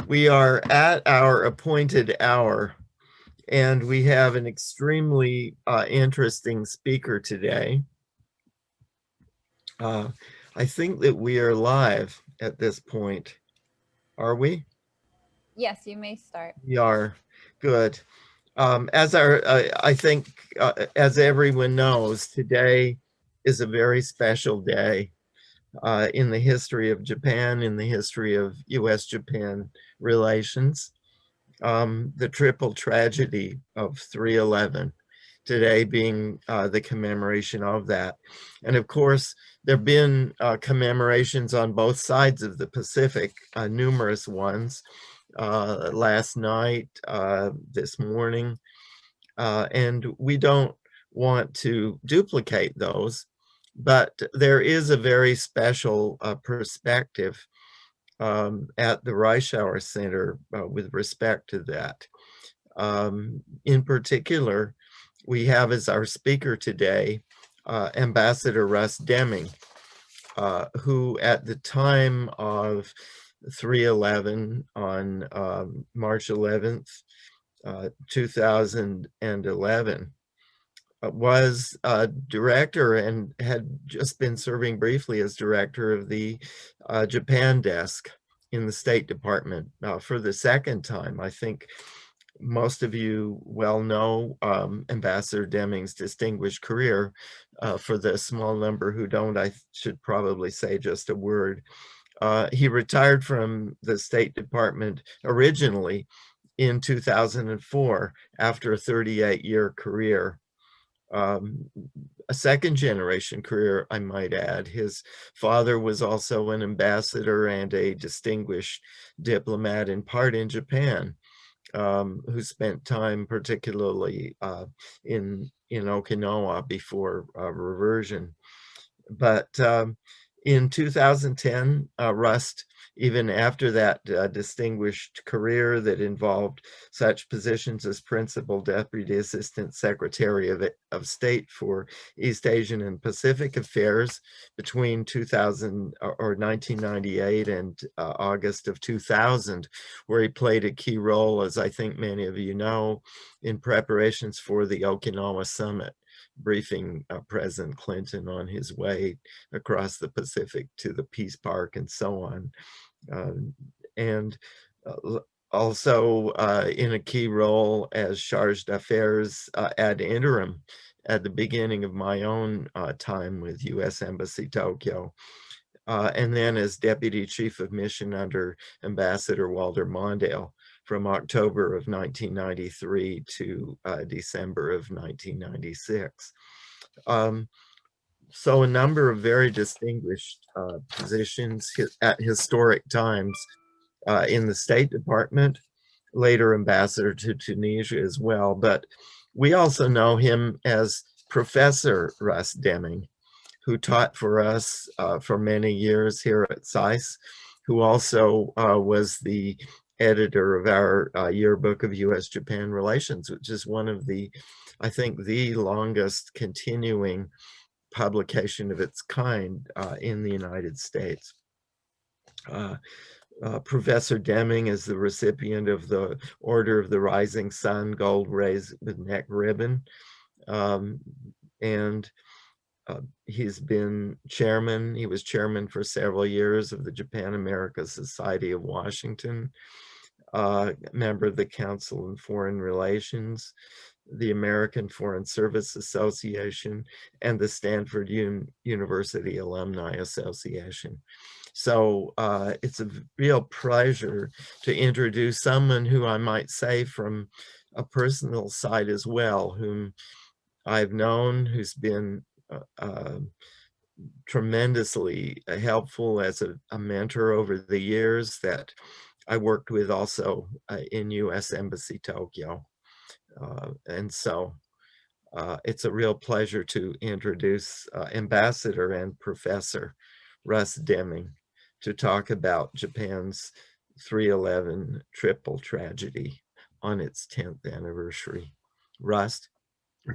We are at our appointed hour, and we have an extremely interesting speaker today. I think that we are live at this point. Are we? Yes, you may start. We are. Good. I think, as everyone knows, today is a very special day in the history of Japan, in the history of U.S.-Japan relations. The triple tragedy of 3/11, today being the commemoration of that. And of course, there have been commemorations on both sides of the Pacific, numerous ones, last night, this morning, and we don't want to duplicate those, but there is a very special perspective at the Reischauer Center with respect to that. In particular, we have as our speaker today Ambassador Rust Deming, who at the time of 3/11 on March 11th, 2011, was director and had just been serving briefly as director of the Japan desk in the State Department for the second time. I think most of you well know Ambassador Deming's distinguished career. For the small number who don't, I should probably say just a word. He retired from the State Department originally in 2004 after a 38-year career. A second generation career, I might add. His father was also an ambassador and a distinguished diplomat, in part in Japan, who spent time particularly in Okinawa before reversion. But in 2010, Rust, even after that distinguished career that involved such positions as Principal Deputy Assistant Secretary of State for East Asian and Pacific Affairs between 1998 and August of 2000, where he played a key role, as I think many of you know, in preparations for the Okinawa Summit, briefing President Clinton on his way across the Pacific to the Peace Park and so on. And also in a key role as charge d'affaires ad interim at the beginning of my own time with U.S. Embassy Tokyo. And then as Deputy Chief of Mission under Ambassador Walter Mondale from October of 1993 to December of 1996. So a number of very distinguished positions at historic times in the State Department, later ambassador to Tunisia as well. But we also know him as Professor Rust Deming, who taught for us for many years here at SAIS, who also was the editor of our yearbook of U.S.-Japan relations, which is one of the, I think, the longest continuing publication of its kind in the United States. Professor Deming is the recipient of the Order of the Rising Sun Gold Raised with Neck Ribbon. And he's been chairman. He was chairman for several years of the Japan-America Society of Washington, member of the Council on Foreign Relations, the American Foreign Service Association, and the Stanford University Alumni Association. So it's a real pleasure to introduce someone who I might say from a personal side as well, whom I've known, who's been tremendously helpful as a mentor over the years, that I worked with also in U.S. Embassy Tokyo. And so it's a real pleasure to introduce Ambassador and Professor Rust Deming to talk about Japan's 3/11 triple tragedy on its 10th anniversary. Rust?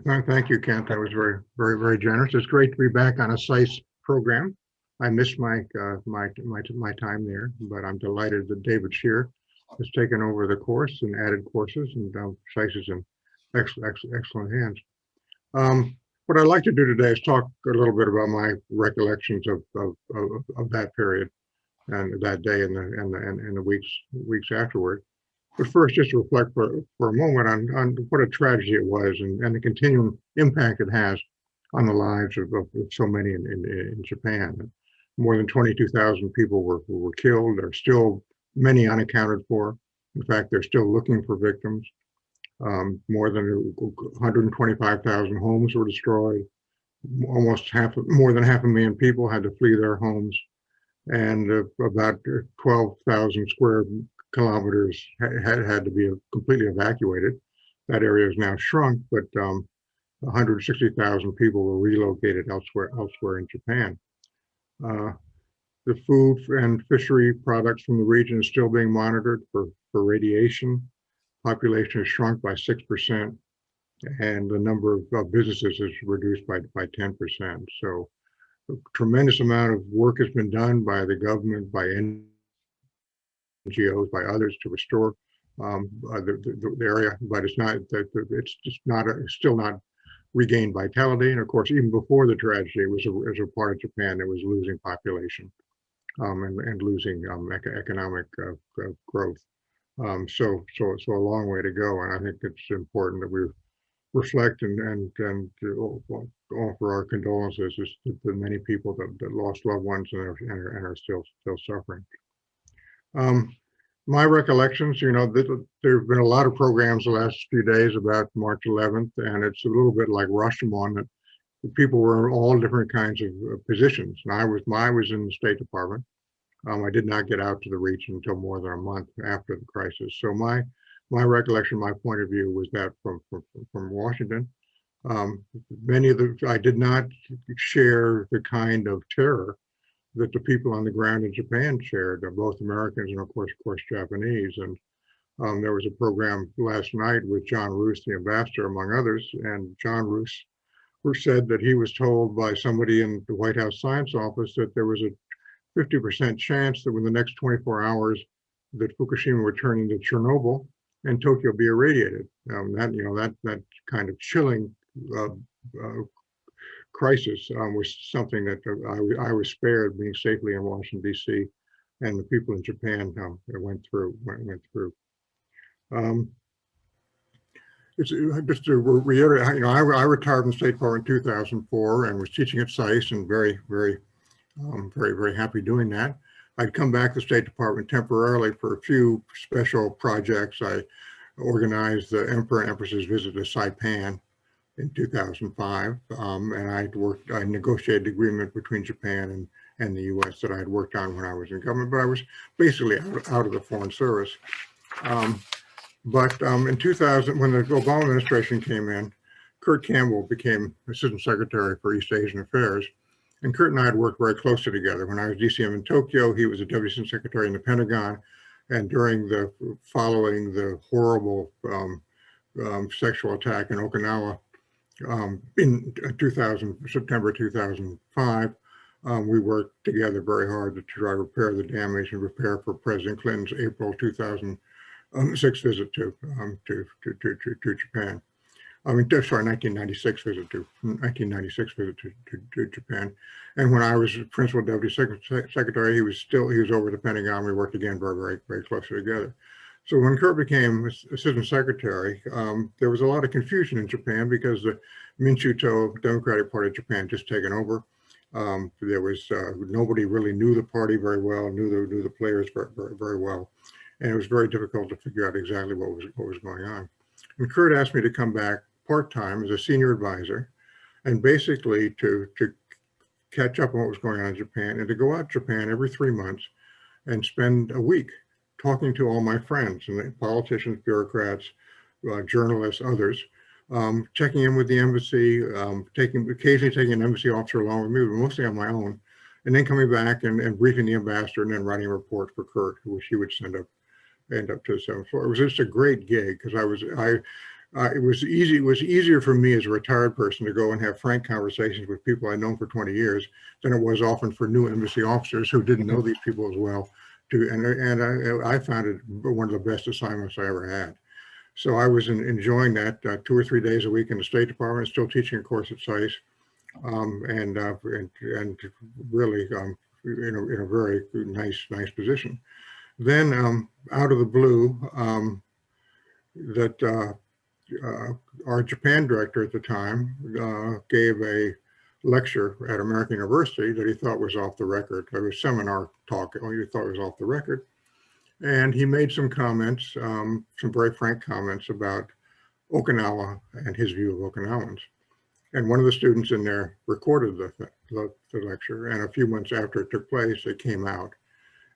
Thank you, Kent. That was very, very, very generous. It's great to be back on a SAIS program. I missed my time there, but I'm delighted that David Shear has taken over the course and added courses, and places in excellent hands. What I'd like to do today is talk a little bit about my recollections of that period and that day and the weeks afterward. But first, just to reflect for a moment on what a tragedy it was, and the continuing impact it has on the lives of so many in Japan. More than 22,000 people were killed. There are still many unaccounted for. In fact, they're still looking for victims. More than 125,000 homes were destroyed. More than 500,000 people had to flee their homes, and about 12,000 square kilometers had to be completely evacuated. That area is now shrunk, but 160,000 people were relocated elsewhere in Japan. The food and fishery products from the region is still being monitored for radiation. Population has shrunk by 6%, and the number of businesses is reduced by 10%. So a tremendous amount of work has been done by the government, by NGOs, by others to restore the area, but it's still not regained vitality. And of course, even before the tragedy, it was a part of Japan that was losing population and losing economic growth. So a long way to go, and I think it's important that we reflect and offer our condolences to the many people that lost loved ones and are still suffering. My recollections, there have been a lot of programs the last few days about March 11th, and it's a little bit like Rashomon, that people were in all different kinds of positions. And I was in the State Department. I did not get out to the region until more than a month after the crisis. So my recollection, my point of view was that from Washington. I did not share the kind of terror that the people on the ground in Japan shared, both Americans and of course Japanese. And there was a program last night with John Roos, the ambassador, among others, and John Roos said that he was told by somebody in the White House Science Office that there was a 50% chance that within the next 24 hours that Fukushima would turn into Chernobyl and Tokyo be irradiated. That kind of chilling crisis was something that I was spared, being safely in Washington D.C., and the people in Japan went through. It's just to reiterate, I retired from the State Department in 2004 and was teaching at SAIS, and very happy doing that. I'd come back to the State Department temporarily for a few special projects. I organized the Emperor and Empress's visit to Saipan in 2005, and I negotiated an agreement between Japan and the U.S. that I had worked on when I was in government, but I was basically out of the Foreign Service. But in 2000, when the Obama administration came in, Kurt Campbell became Assistant Secretary for East Asian Affairs. And Kurt and I had worked very closely together. When I was DCM in Tokyo, he was a Deputy Assistant Secretary in the Pentagon. And following the horrible sexual attack in Okinawa in September 2005, we worked together very hard to try to repair the damage and prepare for President Clinton's April 2006 visit to Japan. 1996 visit to Japan. And when I was Principal Deputy Secretary, he was over the Pentagon. We worked again very closely together. So when Kurt became Assistant Secretary, there was a lot of confusion in Japan because the Minchuto Democratic Party of Japan just taken over. There was nobody really knew the party very well, knew the players very well, and it was very difficult to figure out exactly what was going on. And Kurt asked me to come back part-time as a senior advisor, and basically to catch up on what was going on in Japan, and to go out to Japan every 3 months and spend a week talking to all my friends, and the politicians, bureaucrats, journalists, others, checking in with the embassy, occasionally taking an embassy officer along with me, but mostly on my own, and then coming back and briefing the ambassador, and then writing a report for Kurt, which he would end up to the 7th floor. It was just a great gig because it was easy. It was easier for me as a retired person to go and have frank conversations with people I'd known for 20 years than it was often for new embassy officers who didn't know these people as well. I found it one of the best assignments I ever had. So I was enjoying that 2 or 3 days a week in the State Department, still teaching a course at SAIS, and really in a very nice position. Then out of the blue, our Japan director at the time gave a lecture at American University that he thought was off the record. There was a seminar talk he thought was off the record. And he made some comments, some very frank comments about Okinawa and his view of Okinawans. And one of the students in there recorded the lecture. And a few months after it took place, it came out.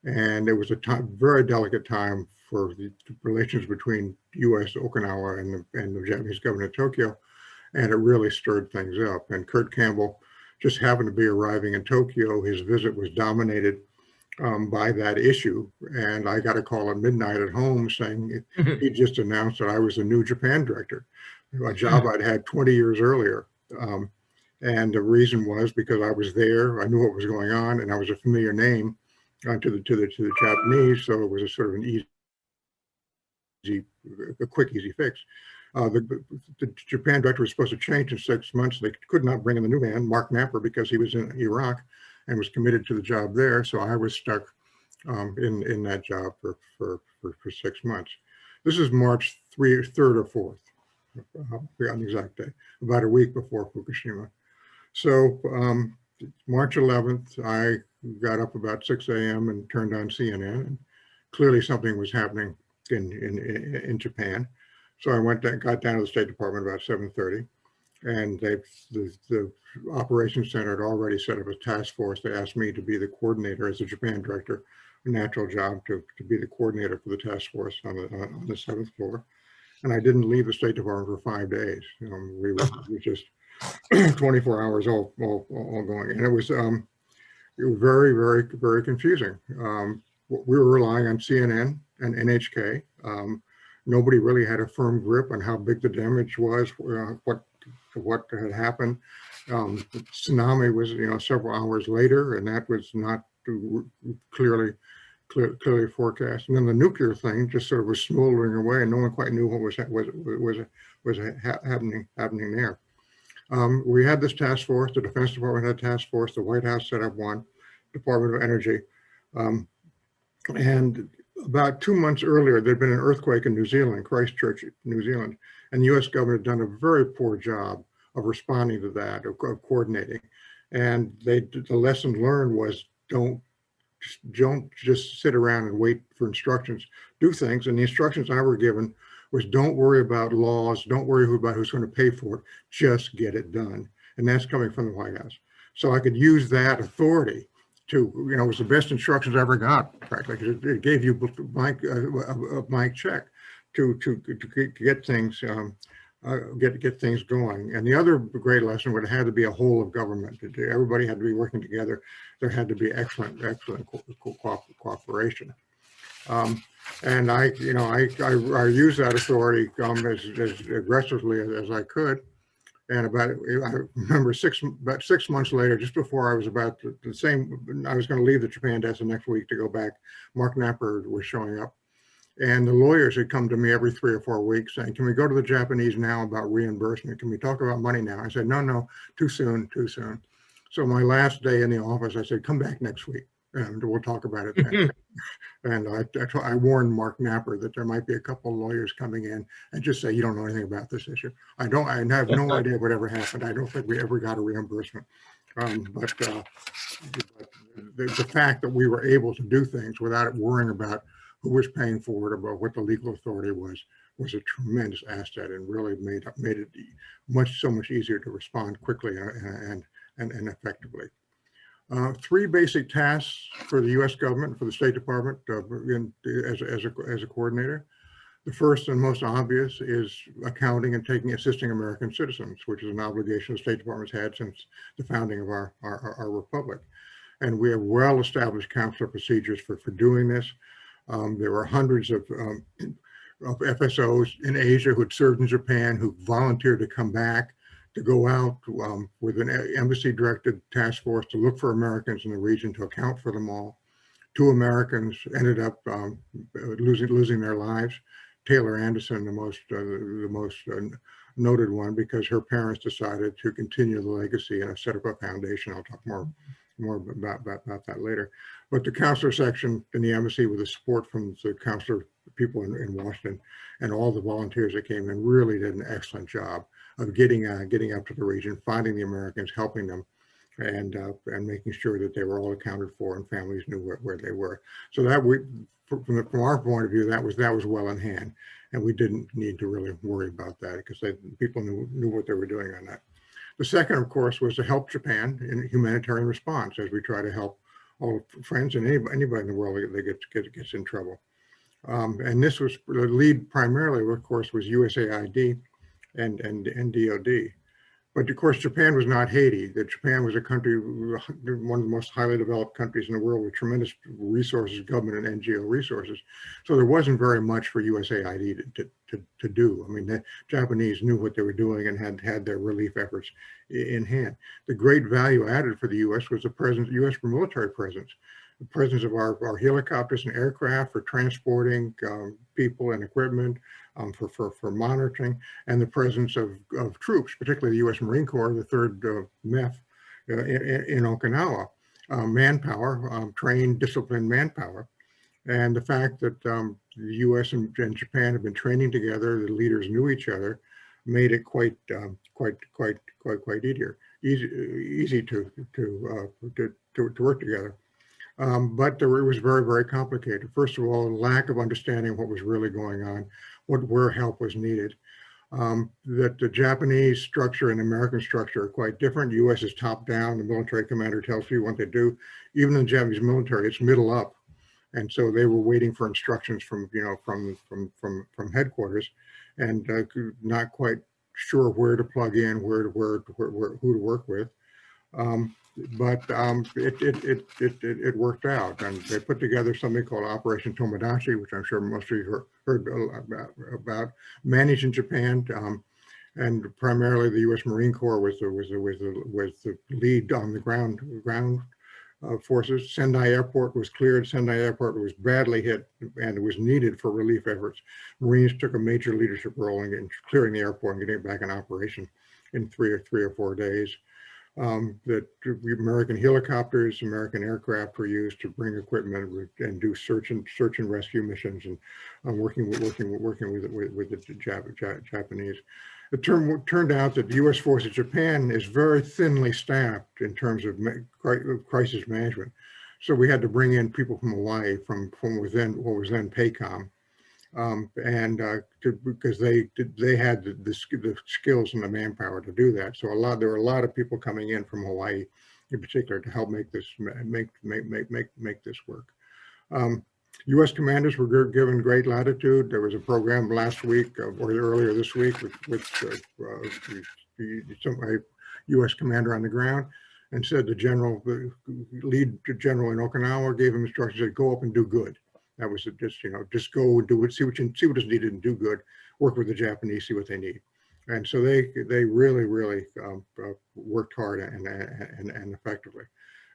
And it was a very delicate time for the relations between U.S. Okinawa and the Japanese government of Tokyo. And it really stirred things up. And Kurt Campbell just happened to be arriving in Tokyo. His visit was dominated by that issue. And I got a call at midnight at home saying he just announced that I was the new Japan director, a job I'd had 20 years earlier. And the reason was because I was there, I knew what was going on, and I was a familiar name to the Japanese, so it was a sort of an quick, easy fix. The Japan director was supposed to change in 6 months. They could not bring in the new man, Mark Napper, because he was in Iraq and was committed to the job there. So I was stuck in that job for 6 months. This is March 3rd or 4th, on the exact day, about a week before Fukushima. So March 11th, I got up about 6 a.m. and turned on CNN. And clearly something was happening in Japan. So I got down to the State Department about 7:30, and the operations center had already set up a task force. They asked me to be the coordinator as the Japan director, a natural job to be the coordinator for the task force on the 7th floor. And I didn't leave the State Department for 5 days. We were just 24 hours all going, and it was very, very, very confusing. We were relying on CNN and NHK. Nobody really had a firm grip on how big the damage was, what had happened. The tsunami was, several hours later, and that was not clearly forecast. And then the nuclear thing just sort of was smoldering away, and no one quite knew what was happening there. We had this task force. The Defense Department had a task force. The White House set up one, Department of Energy. And about 2 months earlier, there'd been an earthquake in New Zealand, Christchurch, New Zealand, and the U.S. government had done a very poor job of responding to that, of coordinating. And the lesson learned was don't just sit around and wait for instructions. Do things. And the instructions I were given was don't worry about laws, don't worry about who's going to pay for it, just get it done. And that's coming from the White House. So I could use that authority to, it was the best instructions I ever got, practically. It gave you a blank check to get things get things going. And the other great lesson would have had to be a whole of government. Everybody had to be working together. There had to be excellent cooperation. And I used that authority as aggressively as I could. And I remember about 6 months later, just before I was about I was going to leave the Japan desk the next week to go back, Mark Napper was showing up. And the lawyers had come to me every 3 or 4 weeks saying, can we go to the Japanese now about reimbursement? Can we talk about money now? I said, no, too soon. So my last day in the office, I said, come back next week and we'll talk about it then. And I warned Mark Napper that there might be a couple of lawyers coming in and just say, you don't know anything about this issue. I have no idea what ever happened. I don't think we ever got a reimbursement. But the fact that we were able to do things without worrying about who was paying for it, about what the legal authority was a tremendous asset and really made it so much easier to respond quickly and effectively. 3 basic tasks for the U.S. government, for the State Department as a coordinator. The first and most obvious is accounting and assisting American citizens, which is an obligation the State Department's had since the founding of our republic. And we have well-established consular procedures for doing this. There were hundreds of of FSOs in Asia who had served in Japan, who volunteered to come back to go out with an embassy-directed task force to look for Americans in the region, to account for them all. 2 Americans ended up losing their lives. Taylor Anderson, the most noted one, because her parents decided to continue the legacy and set up a foundation. I'll talk more about that later. But the consular section in the embassy, with the support from the consular people in Washington and all the volunteers that came in, really did an excellent job of getting up to the region, finding the Americans, helping them, and making sure that they were all accounted for and families knew where they were. So that from our point of view, that was well in hand, and we didn't need to really worry about that because people knew what they were doing on that. The second, of course, was to help Japan in humanitarian response, as we try to help all friends and anybody in the world that gets in trouble. And this was the lead primarily, of course, was USAID and DOD. But of course, Japan was not Haiti. That Japan was a country, one of the most highly developed countries in the world, with tremendous resources, government and NGO resources. So there wasn't very much for USAID to do. I mean, the Japanese knew what they were doing and had their relief efforts in hand. The great value added for the U.S. was the presence, U.S. military presence. The presence of our helicopters and aircraft for transporting people and equipment, for monitoring, and the presence of troops, particularly the U.S. Marine Corps, the 3rd MEF in Okinawa, manpower, trained, disciplined manpower. And the fact that the U.S. and Japan have been training together, the leaders knew each other, made it quite easy to work together. But it was very, very complicated. First of all, a lack of understanding what was really going on, where help was needed. That the Japanese structure and American structure are quite different. The U.S. is top down. The military commander tells you what they do. Even in the Japanese military, it's middle up. And so they were waiting for instructions from headquarters, and not quite sure where to plug in, who to work with. But it worked out, and they put together something called Operation Tomodachi, which I'm sure most of you heard about, managed in Japan, and primarily the U.S. Marine Corps was the lead on the ground forces. Sendai Airport was cleared. Sendai Airport was badly hit, and it was needed for relief efforts. Marines took a major leadership role in clearing the airport and getting it back in operation in three or 4 days. That American helicopters, American aircraft were used to bring equipment and do search and rescue missions, and working with the Japanese. It turned out that the U.S. force in Japan is very thinly staffed in terms of crisis management. So we had to bring in people from Hawaii, from what was then PACOM, because they had the skills and the manpower to do that. So there were a lot of people coming in from Hawaii, in particular, to help make this work. U.S. commanders were given great latitude. There was a program last week or earlier this week with a U.S. commander on the ground, and said the lead general in Okinawa gave him instructions to go up and do good. That was just go and do it, see what is needed and do good, work with the Japanese, see what they need. And so they really worked hard and effectively.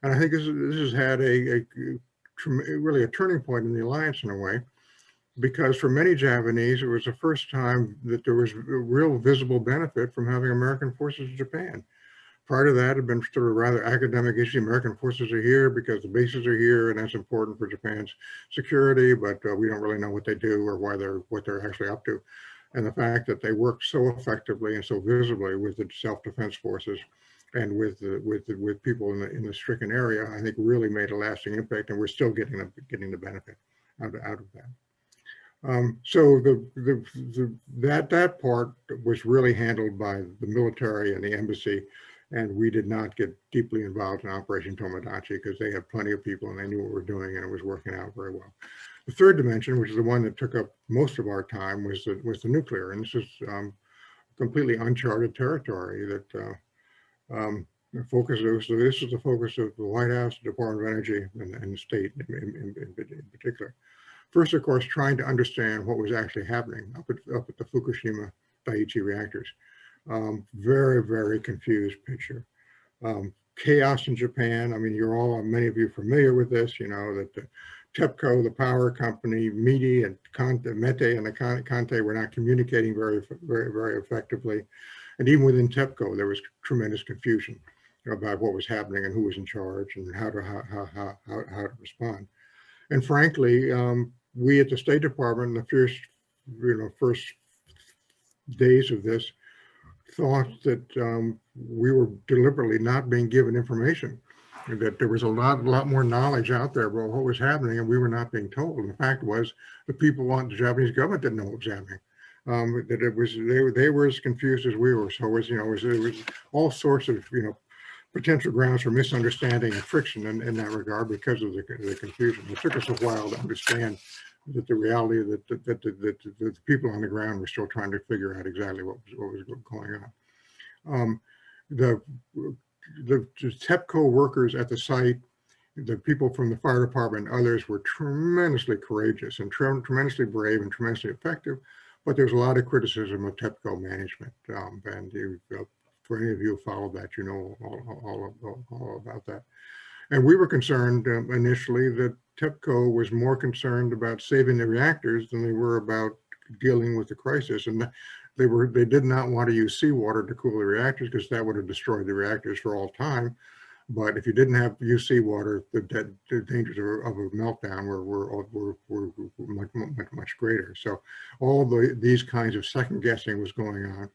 And I think this has had really a turning point in the alliance in a way, because for many Japanese, it was the first time that there was a real visible benefit from having American forces in Japan. Prior to that, had been sort of rather academic issue. American forces are here because the bases are here, and that's important for Japan's security, but we don't really know what they do or what they're actually up to. And the fact that they work so effectively and so visibly with the self-defense forces and with people in the stricken area, I think really made a lasting impact, and we're still getting the benefit out of that. So that part was really handled by the military and the embassy, and we did not get deeply involved in Operation Tomodachi because they had plenty of people and they knew what we were doing, and it was working out very well. The third dimension, which is the one that took up most of our time, was the nuclear, and this is completely uncharted territory that the focus of, so this is the focus of the White House, the Department of Energy, and the state in particular. First, of course, trying to understand what was actually happening up at the Fukushima Daiichi reactors. Very, very confused picture. Chaos in Japan. I mean, many of you are familiar with this, you know, that the TEPCO, the power company, METI and METE and the Conte were not communicating very, very, very effectively. And even within TEPCO, there was tremendous confusion about what was happening and who was in charge and how to respond. And frankly, we at the State Department in the first days of this thought that we were deliberately not being given information, that there was a lot more knowledge out there about what was happening and we were not being told. And the fact was the people on the Japanese government didn't know what was happening. That it was, they were as confused as we were. So it was, it was all sorts of, potential grounds for misunderstanding and friction in that regard because of the confusion. It took us a while to understand that the reality that the people on the ground were still trying to figure out exactly what was going on. The TEPCO workers at the site, the people from the fire department and others were tremendously courageous and tremendously brave and tremendously effective, but there's a lot of criticism of TEPCO management. For any of you who followed that, you know all about that. And we were concerned initially that TEPCO was more concerned about saving the reactors than they were about dealing with the crisis. And they did not want to use seawater to cool the reactors because that would have destroyed the reactors for all time. But if you didn't have use seawater, the dangers of a meltdown were much greater. So all these kinds of second guessing was going on.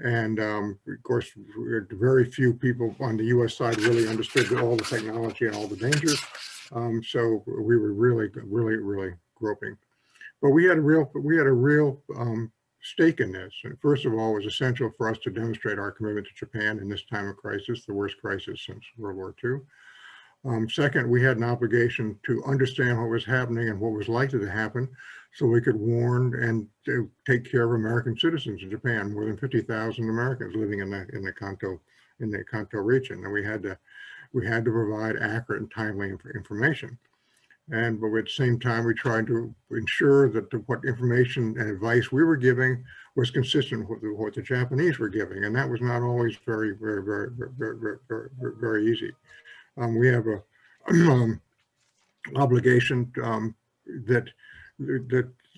And of course, very few people on the U.S. side really understood all the technology and all the dangers. So we were really groping. But we had a real stake in this. And first of all, it was essential for us to demonstrate our commitment to Japan in this time of crisis, the worst crisis since World War II. Second, we had an obligation to understand what was happening and what was likely to happen so we could warn and take care of American citizens in Japan, more than 50,000 Americans living in the Kanto region. And we had to provide accurate and timely information. But at the same time, we tried to ensure that what information and advice we were giving was consistent with what the Japanese were giving. And that was not always very easy. We have a obligation that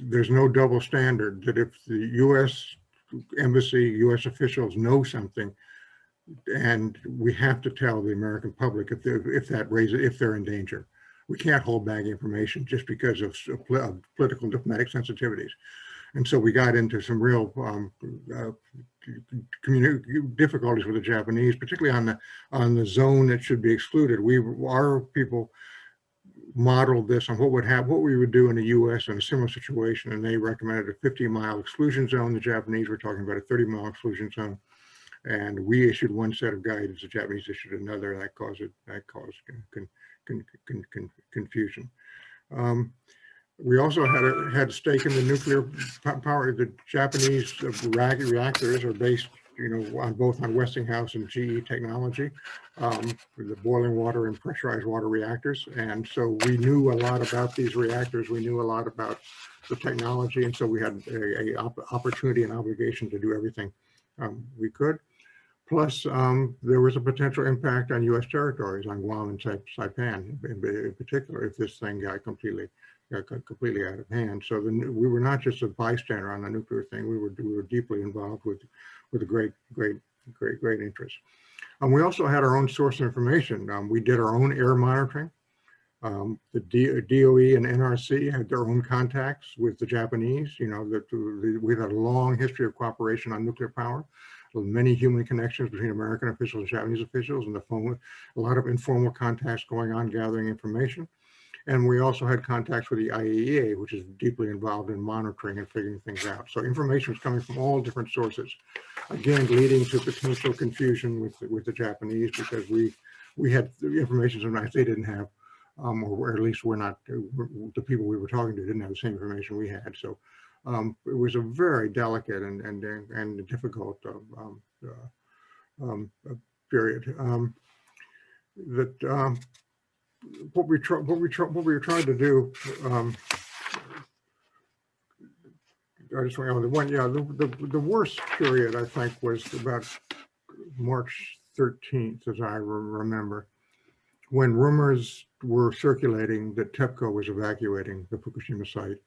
there's no double standard, that if the U.S. embassy, U.S. officials know something, and we have to tell the American public if they're in danger. We can't hold back information just because of political and diplomatic sensitivities. And so we got into some real difficulties with the Japanese, particularly on the zone that should be excluded. Our people modeled this on what we would do in the U.S. in a similar situation, and they recommended a 50-mile exclusion zone. The Japanese were talking about a 30-mile exclusion zone, and we issued one set of guidance. The Japanese issued another. That caused confusion. We also had a stake in the nuclear power. The Japanese reactors are based, both on Westinghouse and GE technology, the boiling water and pressurized water reactors. And so we knew a lot about these reactors. We knew a lot about the technology. And so we had an opportunity and obligation to do everything we could. Plus, there was a potential impact on U.S. territories, on Guam and Saipan in particular, if this thing got completely out of hand. So we were not just a bystander on the nuclear thing. We were deeply involved with a great interest. We also had our own source of information. We did our own air monitoring. The DOE and NRC had their own contacts with the Japanese. We've had a long history of cooperation on nuclear power. Many human connections between American officials and Japanese officials, and a lot of informal contacts going on, gathering information. And we also had contacts with the IAEA, which is deeply involved in monitoring and figuring things out. So information was coming from all different sources, again, leading to potential confusion with the Japanese, because we had information sometimes they didn't have, or at least the people we were talking to didn't have the same information we had. So it was a very delicate and difficult period. What we were trying to do I just want, the one, yeah, the worst period, I think, was about March 13th, as I remember, when rumors were circulating that TEPCO was evacuating the Fukushima site,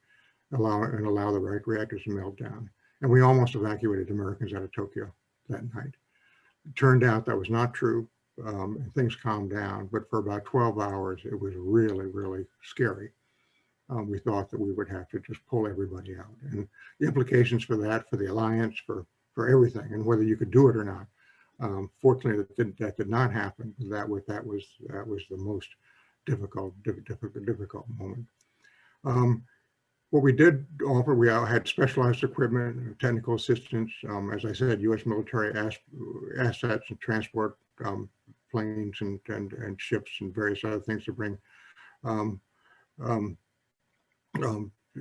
allow the reactors to melt down. And we almost evacuated Americans out of Tokyo that night. It turned out that was not true. And things calmed down, but for about 12 hours, it was really, really scary. We thought that we would have to just pull everybody out, and the implications for that, for the alliance, for everything, and whether you could do it or not. Fortunately, that did not happen. That was the most difficult moment. What we did offer, we had specialized equipment, technical assistance. As I said, U.S. military assets and transport planes and ships and various other things to bring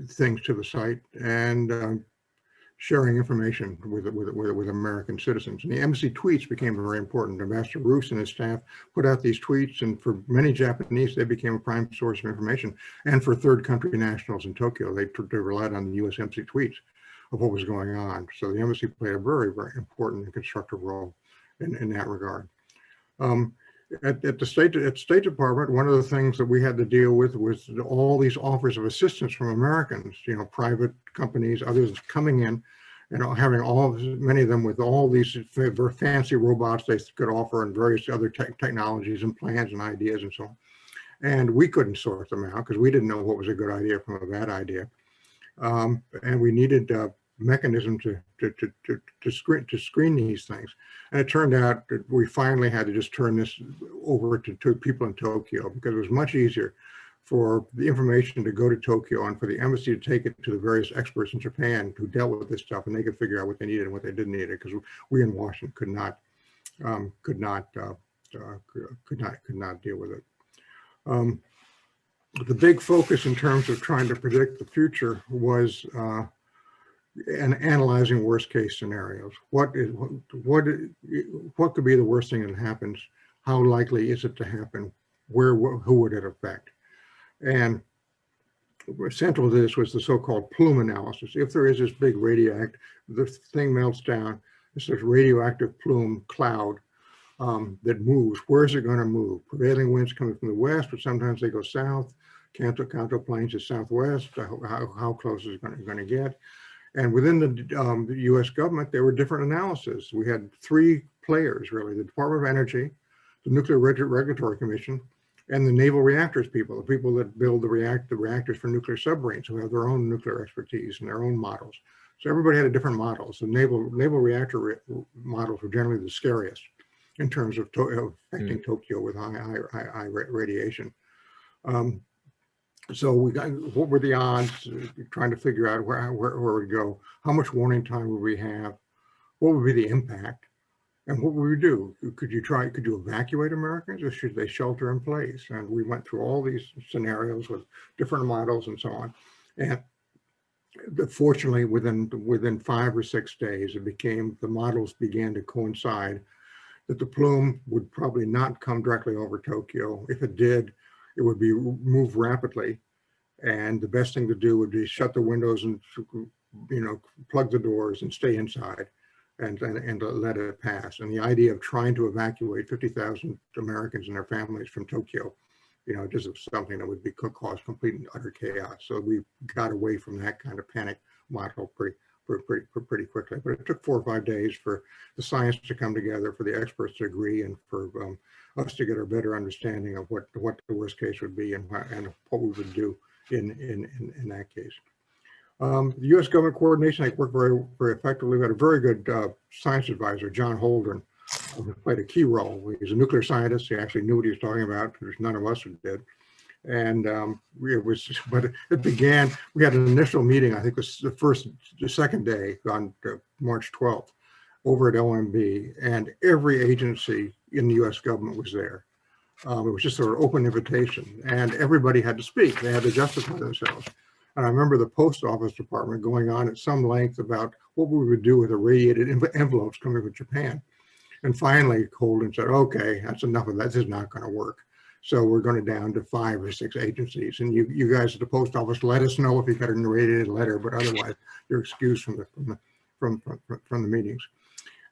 things to the site, and sharing information with American citizens. And the embassy tweets became very important. Ambassador Roos and his staff put out these tweets, and for many Japanese, they became a prime source of information. And for third country nationals in Tokyo, they relied on the U.S. embassy tweets of what was going on. So the embassy played a very, very important and constructive role in that regard. At the State Department, one of the things that we had to deal with was all these offers of assistance from Americans, private companies, others coming in, having many of them with all these very fancy robots they could offer and various other technologies and plans and ideas and so on. And we couldn't sort them out because we didn't know what was a good idea from a bad idea. And we needed mechanism to screen these things. And it turned out that we finally had to just turn this over to people in Tokyo, because it was much easier for the information to go to Tokyo and for the embassy to take it to the various experts in Japan who dealt with this stuff, and they could figure out what they needed and what they didn't need, because we in Washington could not deal with it. The big focus in terms of trying to predict the future was and analyzing worst case scenarios. What could be the worst thing that happens? How likely is it to happen? Who would it affect? And central to this was the so-called plume analysis. If there is this big the thing melts down, it's this radioactive plume cloud that moves. Where is it going to move? Prevailing winds coming from the west, but sometimes they go south. Kanto plains is southwest. How close is it going to get? And within the U.S. government, there were different analyses. We had three players, really: the Department of Energy, the Nuclear Regulatory Commission, and the naval reactors people, the people that build the reactors for nuclear submarines, who have their own nuclear expertise and their own models. So everybody had a different model. So naval reactor models were generally the scariest in terms of affecting Tokyo with high radiation. So we got, what were the odds, trying to figure out where we'd go, how much warning time would we have, what would be the impact, and what would we do? Could you evacuate Americans, or should they shelter in place? And we went through all these scenarios with different models and so on. And fortunately, within 5 or 6 days, the models began to coincide that the plume would probably not come directly over Tokyo. If it did, it would be moved rapidly, and the best thing to do would be shut the windows and plug the doors and stay inside and let it pass. And the idea of trying to evacuate 50,000 Americans and their families from Tokyo, just something that would cause complete and utter chaos. So we got away from that kind of panic model pretty quickly. But it took 4 or 5 days for the science to come together, for the experts to agree, and for us to get a better understanding of what the worst case would be and what we would do in that case. The U.S. government coordination, I think, worked very, very effectively. We had a very good science advisor, John Holdren, who played a key role. He's a nuclear scientist. He actually knew what he was talking about. There's none of us who did. And it began, we had an initial meeting, I think it was the second day on March 12th over at LMB, and every agency in the U.S. government was there. It was just sort of open invitation, and everybody had to speak. They had to justify themselves. And I remember the post office department going on at some length about what we would do with irradiated envelopes coming from Japan. And finally, Holden said, okay, that's enough of that. This is not going to work. So we're going down to 5 or 6 agencies. And you guys at the post office, let us know if you got a narrated letter, but otherwise you're excused from the meetings.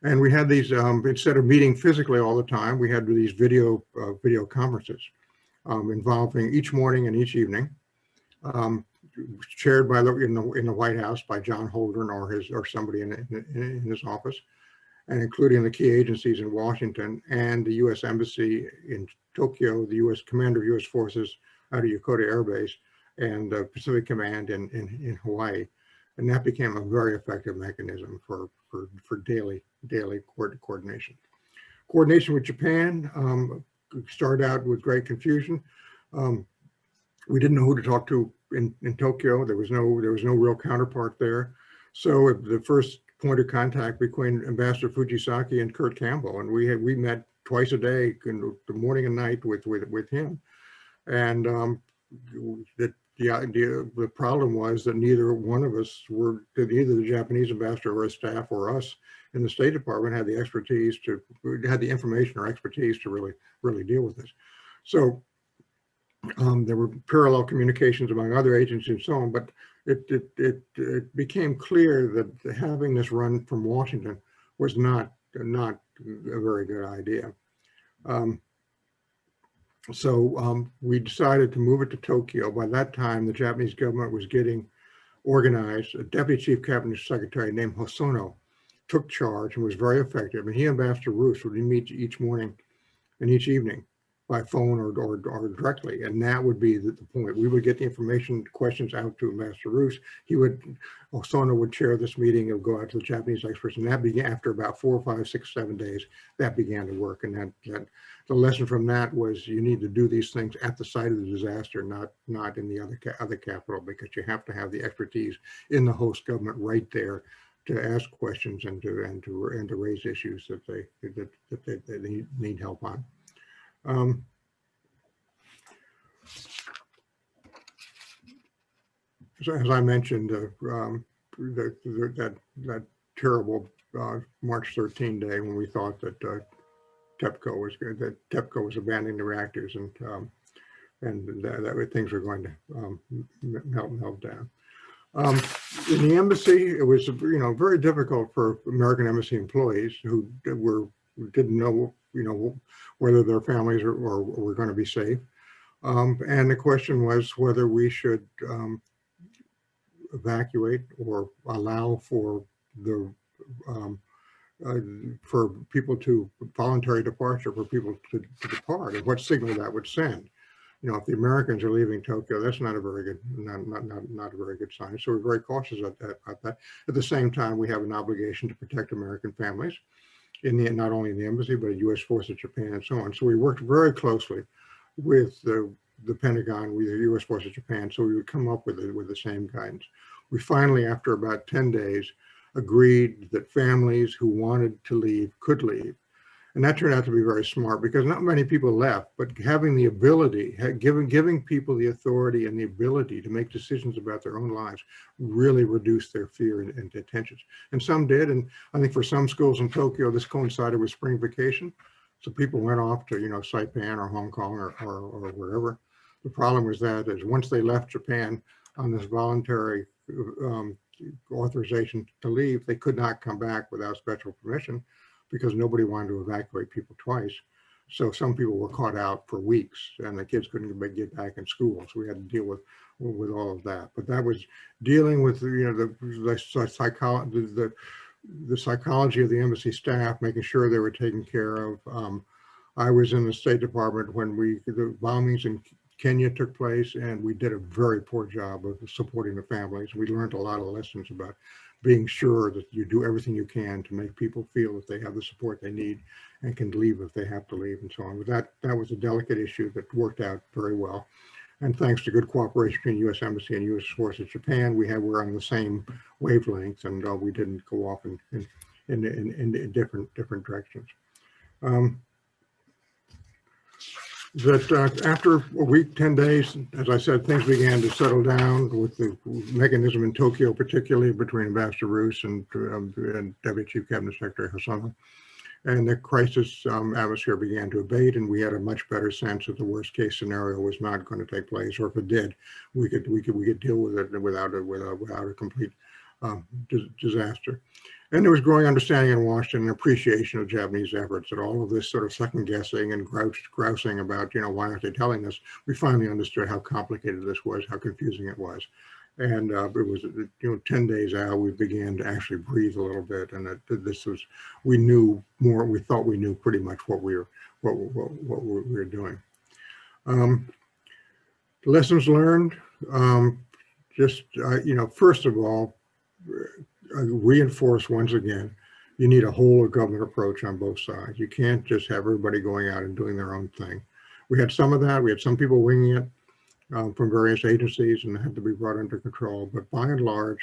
And we had these, instead of meeting physically all the time, we had these video conferences involving each morning and each evening, chaired by in the White House by John Holdren or somebody in his office, and including the key agencies in Washington and the U.S. Embassy in Tokyo, the U.S. Commander of U.S. Forces out of Yokota Air Base, and the Pacific Command in Hawaii. And that became a very effective mechanism for daily coordination. Coordination with Japan started out with great confusion. We didn't know who to talk to in Tokyo. There was no real counterpart there. So the first point of contact between Ambassador Fujisaki and Kurt Campbell, and we met twice a day, the morning and night with him. And the problem was that neither one of us either the Japanese ambassador or his staff or us in the State Department had the expertise had the information or expertise to really deal with this. So there were parallel communications among other agencies and so on, but it became clear that having this run from Washington was not a very good idea. So we decided to move it to Tokyo. By that time, the Japanese government was getting organized. A deputy chief cabinet secretary named Hosono took charge and was very effective. And he and Ambassador Roos would meet each morning and each evening by phone or directly. And that would be the point. We would get the information, questions out to Ambassador Roos. Hosono would chair this meeting. It would go out to the Japanese experts. And that began after about 4, 5, 6, 7 days, that began to work. And that the lesson from that was you need to do these things at the site of the disaster, not in the other capital, because you have to have the expertise in the host government right there to ask questions and to raise issues that they need help on. So as I mentioned, that terrible March 13 day when we thought that TEPCO was abandoning the reactors and that things were going to melt down. In the embassy, it was very difficult for American embassy employees who didn't know whether their families were going to be safe, and the question was whether we should evacuate or allow for for people to voluntary departure, for people to depart, and what signal that would send. If the Americans are leaving Tokyo, that's not a very good, not a very good sign. So we're very cautious about that. At the same time, we have an obligation to protect American families, not only in the embassy, but U.S. Forces, Japan, and so on. So we worked very closely with the Pentagon, with the U.S. Forces, Japan, so we would come up with the same guidance. We finally, after about 10 days, agreed that families who wanted to leave could leave. And that turned out to be very smart because not many people left, but having the ability, giving people the authority and the ability to make decisions about their own lives really reduced their fear and tensions. And some did. And I think for some schools in Tokyo, this coincided with spring vacation. So people went off to, Saipan or Hong Kong or wherever. The problem was that is once they left Japan on this voluntary authorization to leave, they could not come back without special permission, because nobody wanted to evacuate people twice. So some people were caught out for weeks and the kids couldn't get back in school. So we had to deal with all of that. But that was dealing with, the psychology of the embassy staff, making sure they were taken care of. I was in the State Department when the bombings in Kenya took place, and we did a very poor job of supporting the families. We learned a lot of lessons about being sure that you do everything you can to make people feel that they have the support they need and can leave if they have to leave and so on. But that was a delicate issue that worked out very well. And thanks to good cooperation between U.S. Embassy and U.S. Forces Japan, we're on the same wavelength, and we didn't go off in different directions. After a week, 10 days, as I said, things began to settle down with the mechanism in Tokyo, particularly between Ambassador Roos and Deputy Chief Cabinet Secretary Hosono. And the crisis atmosphere began to abate, and we had a much better sense that the worst case scenario was not going to take place, or if it did, we could deal with it without a complete disaster. And there was growing understanding in Washington and appreciation of Japanese efforts. That all of this sort of second guessing and grousing about, why aren't they telling us? We finally understood how complicated this was, how confusing it was. And it was, 10 days out, we began to actually breathe a little bit. And we knew more. We thought we knew pretty much what we were doing. Lessons learned. First of all, reinforce once again, you need a whole of government approach on both sides. You can't just have everybody going out and doing their own thing. We had some of that. We had some people winging it. From various agencies, and had to be brought under control. But by and large,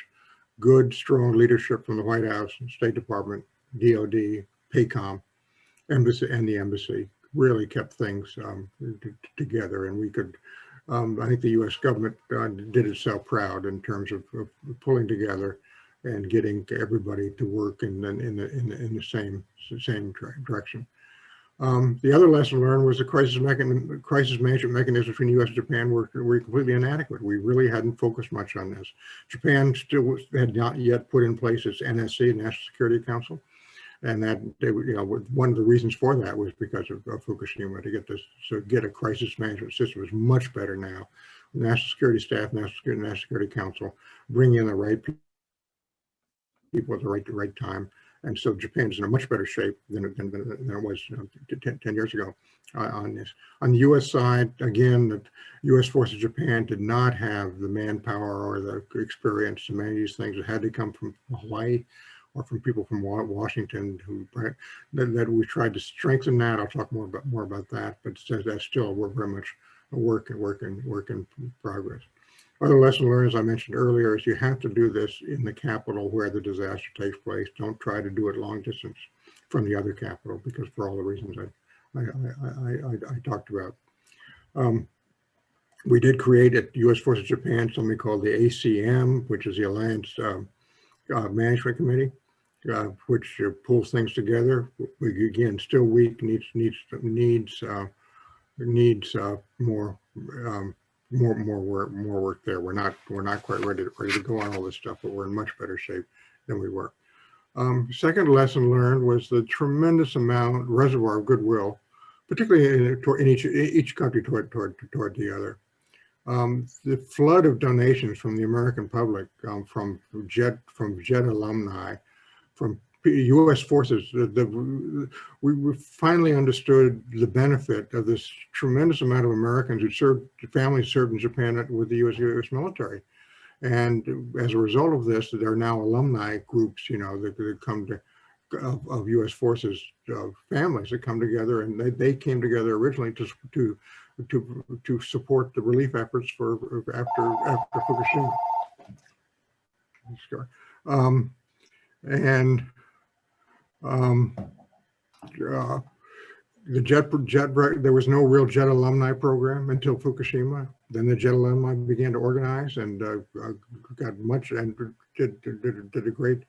good, strong leadership from the White House, State Department, DOD, PACOM, embassy, and the embassy really kept things together. And we could, I think the U.S. government did itself proud in terms of pulling together and getting everybody to work in the same direction. The other lesson learned was the crisis management mechanisms between the U.S. and Japan were completely inadequate. We really hadn't focused much on this. Japan still had not yet put in place its NSC, National Security Council, and that one of the reasons for that was because of Fukushima. To get a crisis management system is much better now. National Security Staff, National Security Council, bring in the right people at the right time. And so Japan's in a much better shape than it was 10 years ago on this. On the U.S. side, again, the U.S. forces of Japan did not have the manpower or the experience to manage these things. It had to come from Hawaii or from people from Washington that we tried to strengthen that. I'll talk more about that, but that's still very much a work in progress. Other lesson learned, as I mentioned earlier, is you have to do this in the capital where the disaster takes place. Don't try to do it long distance from the other capital, because for all the reasons I talked about. We did create at U.S. Forces Japan something called the ACM, which is the Alliance Management Committee, which pulls things together. Again, still weak, needs more work there. We're not quite ready to go on all this stuff, but we're in much better shape than we were. Second lesson learned was the tremendous reservoir of goodwill, particularly in each country toward the other. The flood of donations from the American public, from JET alumni, from U.S. forces, we finally understood the benefit of this tremendous amount of Americans families served in Japan with the U.S. military. And as a result of this, there are now alumni groups, that come of U.S. forces families that come together, and they came together originally to support the relief efforts after Fukushima. There was no real JET alumni program until Fukushima. Then the JET alumni began to organize and got much and did a great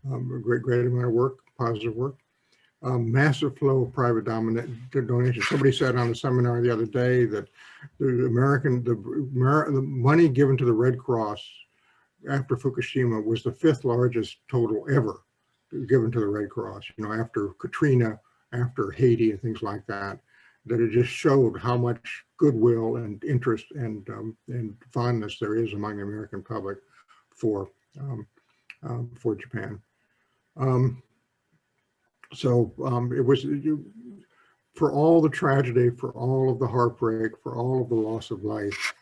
amount of work, positive work. Massive flow of private donations. Somebody said on the seminar the other day that the money given to the Red Cross after Fukushima was the 5th largest total ever given to the Red Cross, after Katrina, after Haiti and things like that, that it just showed how much goodwill and interest and fondness there is among the American public for Japan. It was, for all the tragedy, for all of the heartbreak, for all of the loss of life,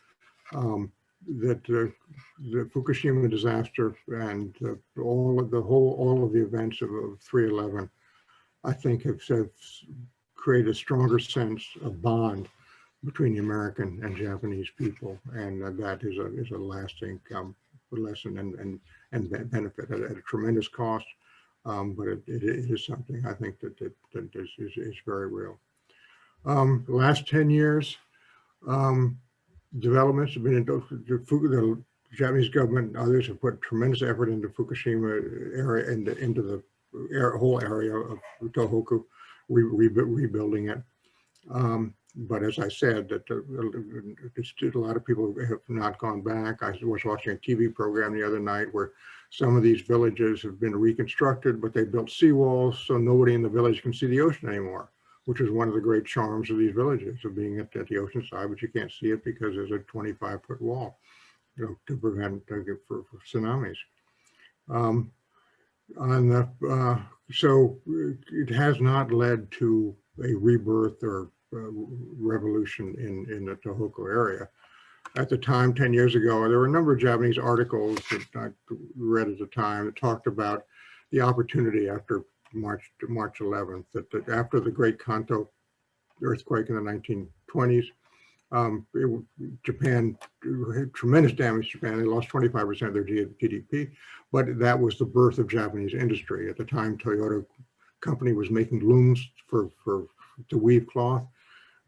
that the Fukushima disaster and all of the events of 3/11, I think have created a stronger sense of bond between the American and Japanese people, and that is a lasting lesson and benefit at a tremendous cost, but it is something I think that is very real. The last 10 years. Developments have been the Japanese government and others have put tremendous effort into Fukushima area and into the whole area of Tohoku, rebuilding it. But as I said, that a lot of people have not gone back. I was watching a TV program the other night where some of these villages have been reconstructed, but they built seawalls so nobody in the village can see the ocean anymore, which is one of the great charms of these villages, of being at the ocean side, but you can't see it because there's a 25-foot wall, you know, to prevent for tsunamis. So it has not led to a rebirth or revolution in the Tohoku area. At the time, 10 years ago, there were a number of Japanese articles that I read at the time that talked about the opportunity after March 11th, that after the Great Kanto earthquake in the 1920s, Japan had tremendous damage to Japan. They lost 25% of their GDP, but that was the birth of Japanese industry. At the time, Toyota company was making looms to weave cloth.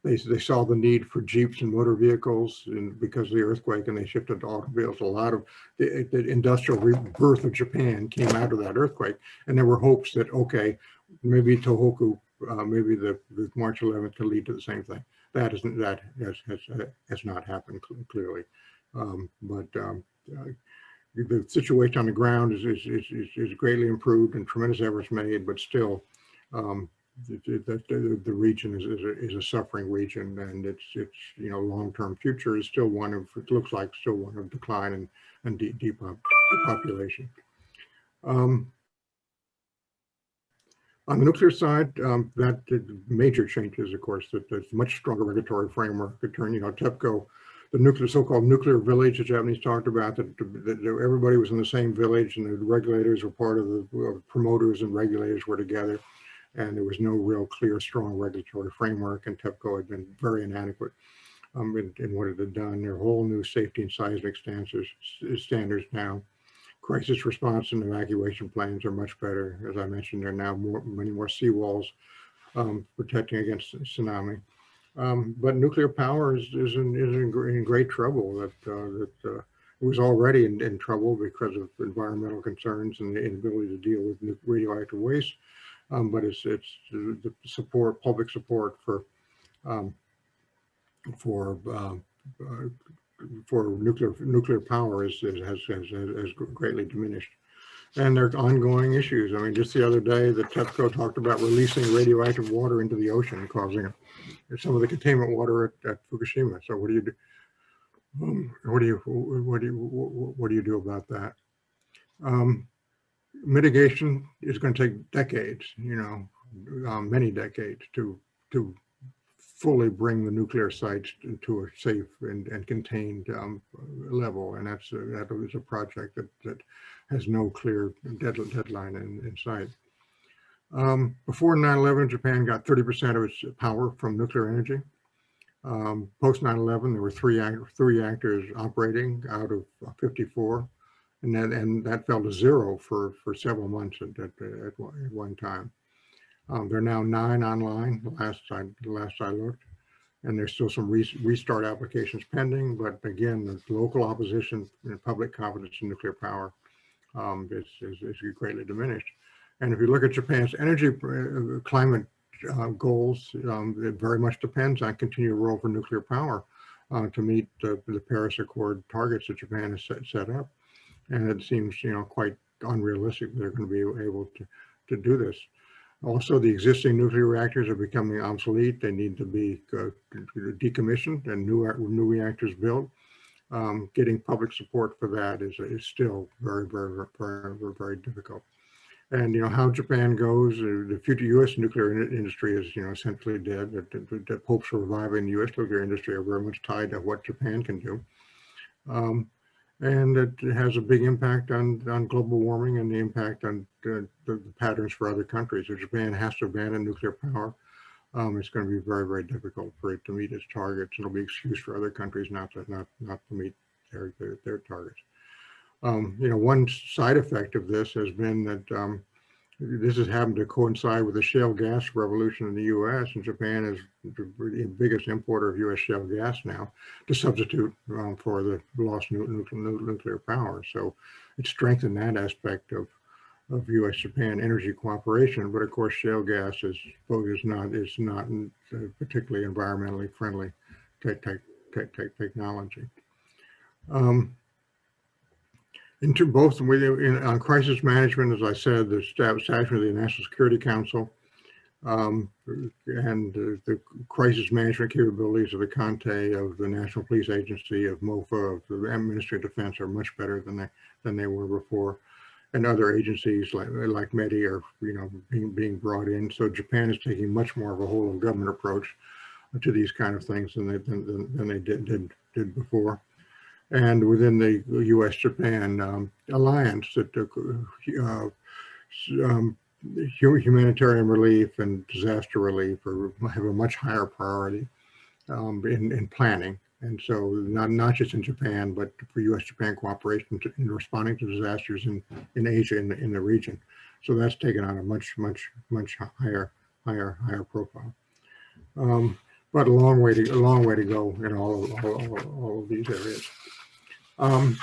They saw the need for jeeps and motor vehicles because of the earthquake, and they shifted to automobiles. A lot of the industrial rebirth of Japan came out of that earthquake, and there were hopes that, okay, maybe Tohoku, maybe the March 11th could lead to the same thing. That has not happened clearly, but the situation on the ground is greatly improved and tremendous efforts made, but still, the region is a suffering region, and its you know, long-term future is still one of, it looks like still one of decline and depopulation. On the nuclear side, that major changes, of course, that there's much stronger regulatory framework. You know, TEPCO, the so-called nuclear village the Japanese talked about, that everybody was in the same village, and the regulators were part of the promoters, and regulators were together, and there was no real clear, strong regulatory framework, and TEPCO had been very inadequate in what it had done. There are whole new safety and seismic standards now. Crisis response and evacuation plans are much better. As I mentioned, there are now many more seawalls protecting against tsunami. But nuclear power is in great trouble. It was already in trouble because of environmental concerns and the inability to deal with radioactive waste. But it's the support, public support for nuclear power has greatly diminished. And there's ongoing issues. I mean, just the other day, the TEPCO talked about releasing radioactive water into the ocean, causing some of the containment water at Fukushima. So what do you do? What do you do about that? Mitigation is going to take decades, you know, many decades to fully bring the nuclear sites to a safe and contained level, and that is a project that has no clear deadline in sight. Before 9/11, Japan got 30% of its power from nuclear energy. Post 9/11, there were three reactors operating out of 54, and that fell to zero for several months at one time. There are now 9 online, the last I looked, and there's still some restart applications pending. But again, the local opposition and public confidence in nuclear power is greatly diminished. And if you look at Japan's energy climate goals, it very much depends on continued role for nuclear power to meet the Paris Accord targets that Japan has set up. And it seems, you know, quite unrealistic that they're going to be able to do this. Also, the existing nuclear reactors are becoming obsolete. They need to be decommissioned and new reactors built. Getting public support for that is still very difficult. And you know how Japan goes. The future U.S. nuclear industry is, you know, essentially dead. The hopes for reviving the U.S. nuclear industry are very much tied to what Japan can do. And it has a big impact on global warming and the impact on the patterns for other countries. If Japan has to abandon nuclear power, it's going to be very difficult for it to meet its targets. It'll be an excuse for other countries not to meet their targets. You know, one side effect of this has been that this has happened to coincide with the shale gas revolution in the U.S., and Japan is the biggest importer of U.S. shale gas now to substitute for the lost nuclear power. So it strengthened that aspect of U.S.-Japan energy cooperation. But of course, shale gas is not particularly environmentally friendly technology. On crisis management, as I said, the establishment of the National Security Council and the crisis management capabilities of the CONTE, of the National Police Agency, of MOFA, of the Ministry of Defense are much better than they were before, and other agencies like METI are being brought in. So Japan is taking much more of a whole of government approach to these kind of things than they did before. And within the U.S.-Japan alliance, that humanitarian relief and disaster relief have a much higher priority in planning. And so not just in Japan, but for U.S.-Japan cooperation in responding to disasters in Asia, in the region. So that's taken on a much higher profile. But a long way to go in all of these areas. And